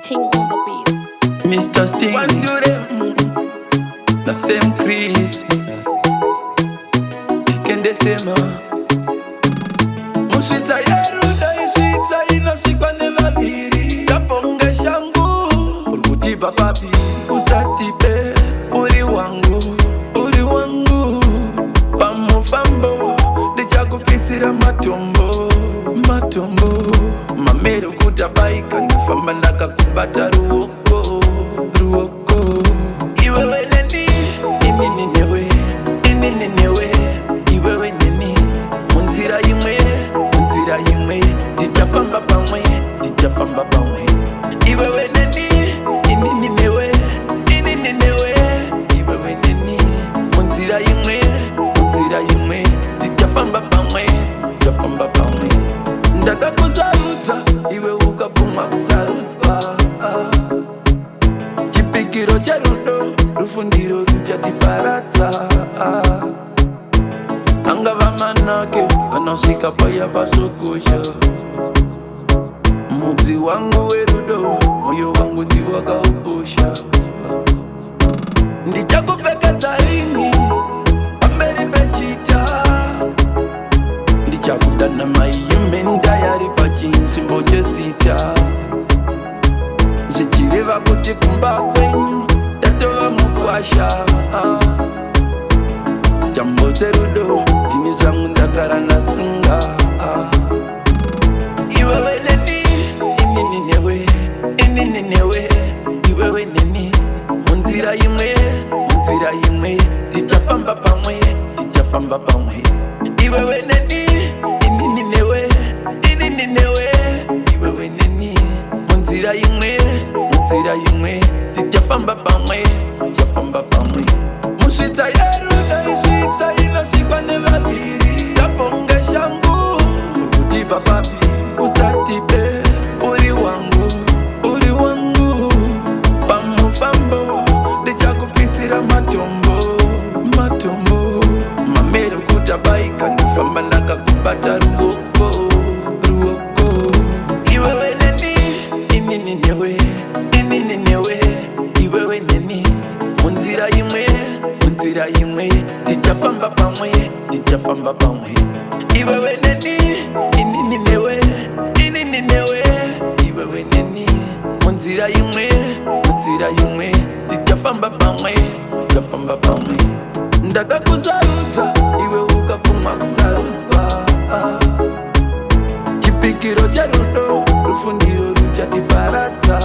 Ting on the beat. Mr. Sting, One do them, the same creed. Chicken the same. mushita yeru daishita inashikwa nevaviri taponge shangu Urikutipa papi, usatipe. Uri wangu, pamufambo. Ndichakupisira matombo. Mamero kutabaika, ndifamba ndakakubata ruoko. iwewe neni Ini newe, iwewe nini. Munzira imwe, tichafamba pamwe. iwewe neni Ini newe, iwewe nini. Munzira imwe, tichafamba pamwe. ndakakuzarudza Iwe ukapfuma kusarudza. chipikiro cherudo Rufundiro ruchatiparadza. Angava manake anosvika paya pazvokosha. Mudzi wangu werudo, moyo wangu ndiwakaukosha. ndichakupfekedza ringi pamberi pechita Ndichakudana maiyemenda yari pachinzvimbo chesita. Zvichireva kuti kumba kwenyu tatova mukwasha. Tambo dzerudo ndine zvangu ndagara nasunga. iwewe neni Ini newe, iwewe nini. Munzira imwe, tichafamba pamwe. iwewe neni Ini newe, iwewe nini. Munzira imwe, tichafamba pamwe. mushita yeru daishita inashikwa nevaviri taponge shangu Urikutipa papi, usatipe. Uri wangu, pamufambo. Ndichakupisira matombo. Mamero kutabaika, ndifamba ndakakubata ruoko. iwewe neni Ini newe, iwewe nini. Munzira imwe, tichafamba pamwe. iwewe neni Ini newe, iwewe nini. Munzira imwe, tichafamba pamwe. ndakakuzarudza Iwe ukapfuma kusarudzwa. Chipikiro cherudo, rufundiro ruchatiparadza.